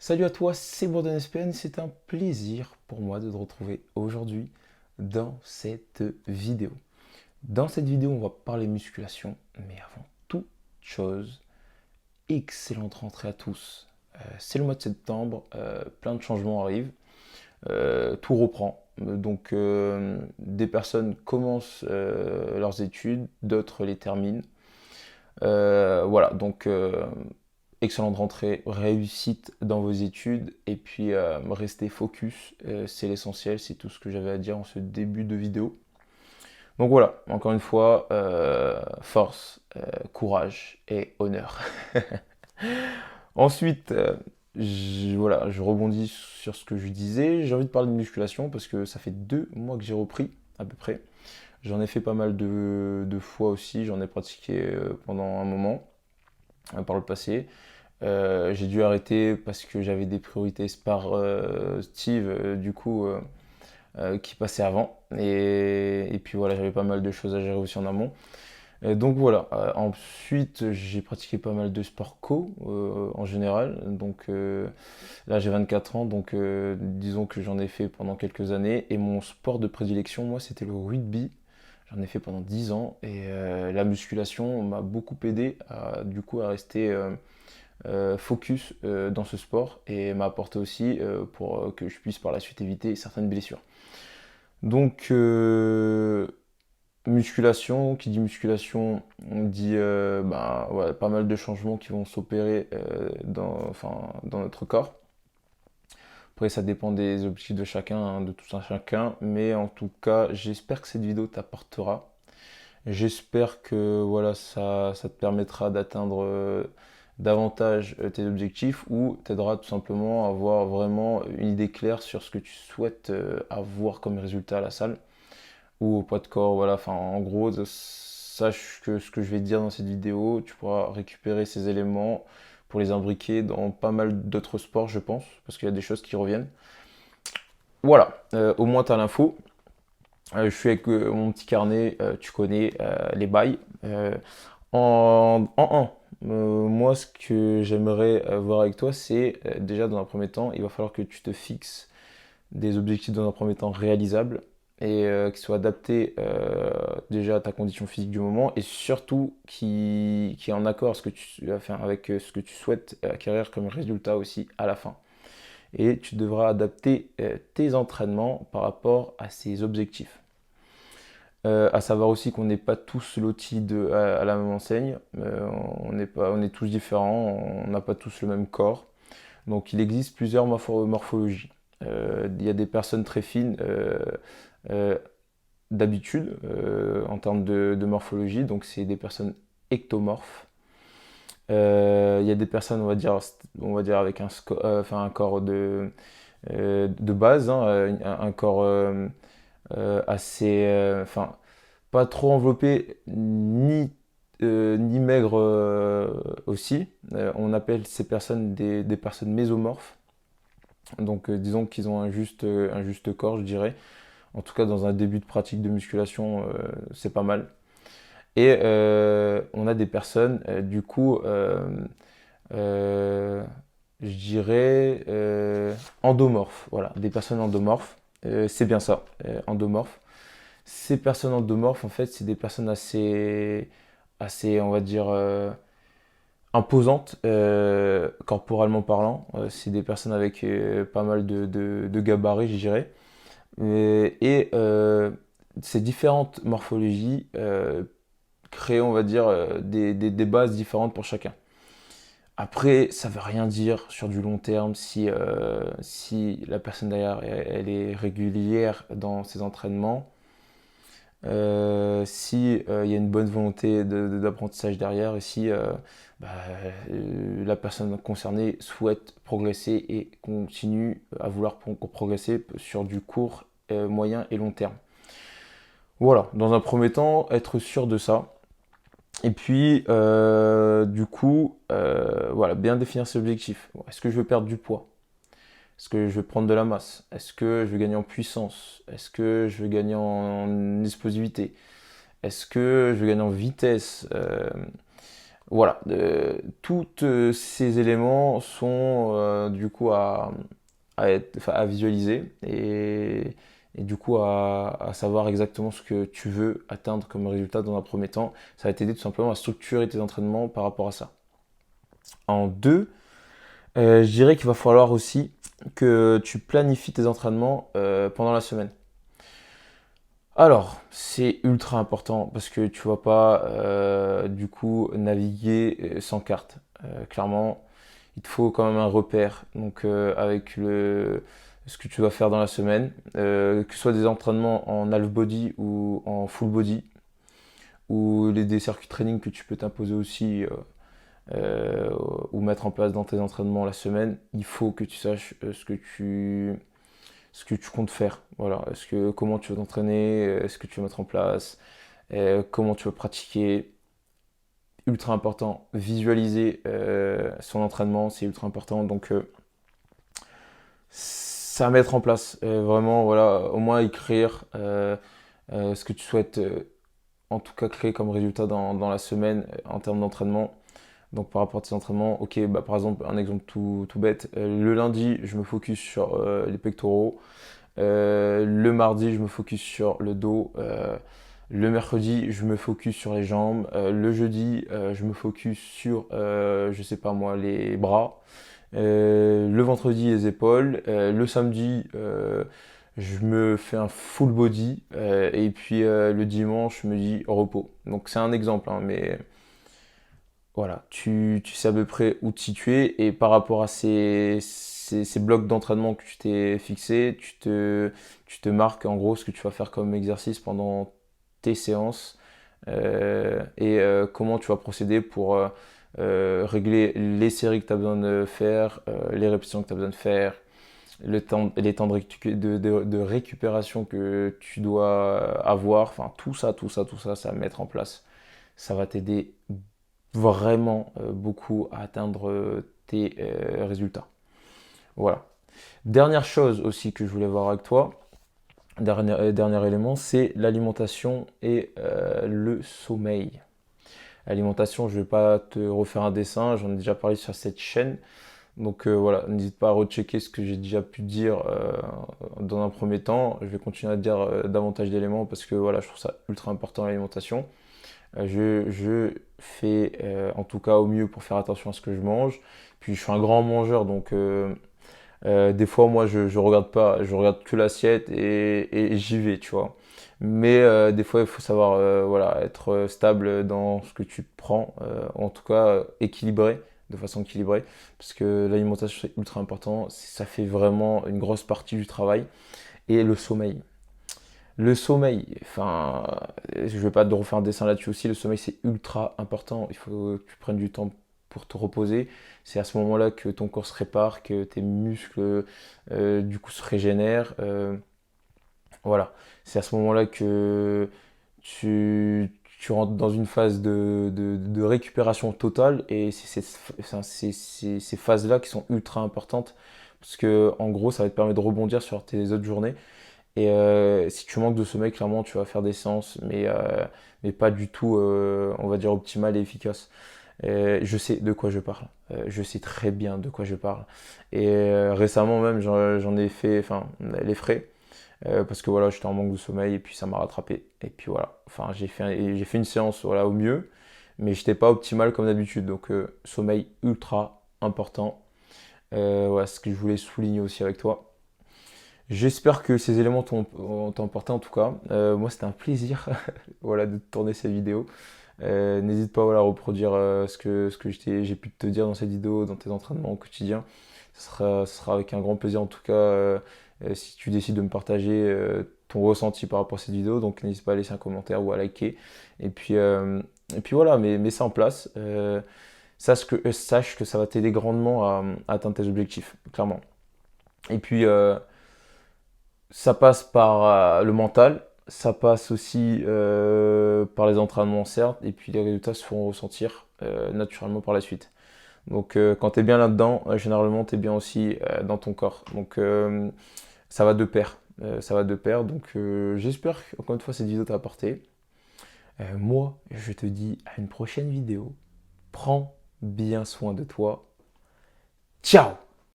Salut à toi, c'est Bourdon SPN, c'est un plaisir pour moi de te retrouver aujourd'hui dans cette vidéo. Dans cette vidéo, on va parler musculation, mais avant toute chose, excellente rentrée à tous. C'est le mois de septembre, plein de changements arrivent, tout reprend. Donc des personnes commencent leurs études, d'autres les terminent. Voilà, donc excellente rentrée, réussite dans vos études et puis restez focus, c'est l'essentiel, c'est tout ce que j'avais à dire en ce début de vidéo. Donc voilà, encore une fois, force, courage et honneur. Ensuite, voilà, je rebondis sur ce que je disais. J'ai envie de parler de musculation parce que ça fait 2 mois que j'ai repris à peu près. J'en ai fait pas mal de fois aussi, j'en ai pratiqué pendant un moment par le passé. J'ai dû arrêter parce que j'avais des priorités sportives qui passaient avant. Et puis voilà, j'avais pas mal de choses à gérer aussi en amont. Donc voilà, ensuite j'ai pratiqué pas mal de sport co en général. Donc là j'ai 24 ans, donc disons que j'en ai fait pendant quelques années. Et mon sport de prédilection, moi, c'était le rugby. J'en ai fait pendant 10 ans et la musculation m'a beaucoup aidé à rester focus dans ce sport et m'a apporté aussi pour que je puisse par la suite éviter certaines blessures. Donc musculation, qui dit musculation, on dit ouais, pas mal de changements qui vont s'opérer dans notre corps. Après ça dépend des objectifs de chacun, hein, de tout un chacun, mais en tout cas j'espère que cette vidéo t'apportera. J'espère que voilà, ça te permettra d'atteindre davantage tes objectifs ou t'aidera tout simplement à avoir vraiment une idée claire sur ce que tu souhaites avoir comme résultat à la salle ou au poids de corps. Voilà, enfin en gros, sache que ce que je vais te dire dans cette vidéo, tu pourras récupérer ces éléments pour les imbriquer dans pas mal d'autres sports, je pense, parce qu'il y a des choses qui reviennent. Voilà, au moins tu as l'info. Je suis avec mon petit carnet, tu connais les bails. En un, moi, ce que j'aimerais voir avec toi, c'est déjà dans un premier temps, il va falloir que tu te fixes des objectifs dans un premier temps réalisables et qui soient adaptés déjà à ta condition physique du moment et surtout qui est en accord avec ce que tu souhaites acquérir comme résultat aussi à la fin. Et tu devras adapter tes entraînements par rapport à ces objectifs. À savoir aussi qu'on n'est pas tous lotis à la même enseigne. On est tous différents, on n'a pas tous le même corps. Donc il existe plusieurs morphologies. Il y a des personnes très fines euh, d'habitude en termes de morphologie, donc c'est des personnes ectomorphes. Il y a des personnes, on va dire avec un corps de base, hein, un corps assez, pas trop enveloppé ni maigre aussi. On appelle ces personnes des personnes mésomorphes. Donc disons qu'ils ont un juste corps, je dirais. En tout cas, dans un début de pratique de musculation, c'est pas mal. Et on a des personnes, euh, je dirais, endomorphes. Voilà, des personnes endomorphes. C'est bien ça, endomorphes. Ces personnes endomorphes, en fait, c'est des personnes assez, on va dire, imposantes, corporellement parlant. C'est des personnes avec pas mal de gabarits, je dirais. Et ces différentes morphologies créent, on va dire, des bases différentes pour chacun. Après, ça ne veut rien dire sur du long terme si la personne derrière elle est régulière dans ses entraînements. Si il y a une bonne volonté d'apprentissage derrière et si bah, la personne concernée souhaite progresser et continue à vouloir progresser sur du court, moyen et long terme. Voilà, dans un premier temps, être sûr de ça. Et puis, voilà, bien définir ses objectifs. Bon, est-ce que je veux perdre du poids? Est-ce que je veux prendre de la masse? Est-ce que je veux gagner en puissance? Est-ce que je veux gagner en explosivité? Est-ce que je veux gagner en vitesse? Voilà, tous ces éléments sont du coup à visualiser et du coup à savoir exactement ce que tu veux atteindre comme résultat dans un premier temps. Ça va t'aider tout simplement à structurer tes entraînements par rapport à ça. En deux, je dirais qu'il va falloir aussi que tu planifies tes entraînements pendant la semaine. Alors, c'est ultra important parce que tu vas pas du coup naviguer sans carte. Clairement, il te faut quand même un repère. Donc avec ce que tu vas faire dans la semaine, que ce soit des entraînements en half body ou en full body, ou des circuits training que tu peux t'imposer aussi ou mettre en place dans tes entraînements la semaine, il faut que tu saches ce que tu comptes faire. Voilà. Comment tu vas t'entraîner, ce que tu vas mettre en place, comment tu vas pratiquer. Ultra important. Visualiser son entraînement, c'est ultra important. Donc, ça à mettre en place. Vraiment, voilà, au moins écrire ce que tu souhaites, en tout cas, créer comme résultat dans la semaine en termes d'entraînement. Donc par rapport à tes entraînements, ok, bah, par exemple, un exemple tout bête, le lundi, je me focus sur les pectoraux. Le mardi, je me focus sur le dos. Le mercredi, je me focus sur les jambes. Le jeudi, je me focus sur, je sais pas moi, les bras. Le vendredi, les épaules. Le samedi, je me fais un full body. Et puis le dimanche, je me dis repos. Donc c'est un exemple, hein, mais voilà, tu sais à peu près où te situer et par rapport à ces blocs d'entraînement que tu t'es fixé, tu te marques en gros ce que tu vas faire comme exercice pendant tes séances comment tu vas procéder pour régler les séries que tu as besoin de faire, les répétitions que tu as besoin de faire, les temps de récupération que tu dois avoir, enfin tout ça, à mettre en place. Ça va t'aider vraiment beaucoup à atteindre tes résultats. Voilà. Dernière chose aussi que je voulais voir avec toi, dernier élément, c'est l'alimentation et le sommeil. L'alimentation, je ne vais pas te refaire un dessin, j'en ai déjà parlé sur cette chaîne. Donc voilà, n'hésite pas à rechecker ce que j'ai déjà pu dire dans un premier temps. Je vais continuer à dire davantage d'éléments parce que voilà, je trouve ça ultra important l'alimentation. Je fais en tout cas au mieux pour faire attention à ce que je mange. Puis je suis un grand mangeur, donc des fois moi je regarde pas, je regarde que l'assiette et j'y vais, tu vois. Mais des fois il faut savoir voilà, être stable dans ce que tu prends, en tout cas équilibré, de façon équilibrée, parce que l'alimentation c'est ultra important, ça fait vraiment une grosse partie du travail. Et le sommeil. Le sommeil, enfin, je vais pas te refaire un dessin là-dessus aussi, le sommeil c'est ultra important, il faut que tu prennes du temps pour te reposer. C'est à ce moment-là que ton corps se répare, que tes muscles du coup se régénèrent. Voilà, c'est à ce moment-là que tu rentres dans une phase de récupération totale et c'est ces phases-là qui sont ultra importantes parce que en gros ça va te permettre de rebondir sur tes autres journées. Et si tu manques de sommeil, clairement, tu vas faire des séances, mais pas du tout, on va dire, optimales et efficaces. Je sais de quoi je parle. Je sais très bien de quoi je parle. Et récemment même, j'en ai fait, enfin, les frais, parce que voilà, j'étais en manque de sommeil et puis ça m'a rattrapé. Et puis voilà, enfin, j'ai fait une séance, voilà, au mieux, mais j'étais pas optimal comme d'habitude. Donc, sommeil ultra important. Voilà, ce que je voulais souligner aussi avec toi. J'espère que ces éléments t'ont apporté en tout cas. Moi, c'était un plaisir voilà, de tourner cette vidéo. N'hésite pas voilà, à reproduire ce que j'ai pu te dire dans cette vidéo, dans tes entraînements au quotidien. Ce sera avec un grand plaisir en tout cas si tu décides de me partager ton ressenti par rapport à cette vidéo. Donc n'hésite pas à laisser un commentaire ou à liker. Et puis voilà, mets ça en place. Sache que ça va t'aider grandement à atteindre tes objectifs, clairement. Et puis ça passe par le mental, ça passe aussi par les entraînements certes, et puis les résultats se feront ressentir naturellement par la suite. Donc quand tu es bien là-dedans, généralement tu es bien aussi dans ton corps. Donc ça va de pair. Ça va de pair. Donc j'espère qu'encore une fois cette vidéo t'a apporté. Moi, je te dis à une prochaine vidéo. Prends bien soin de toi. Ciao!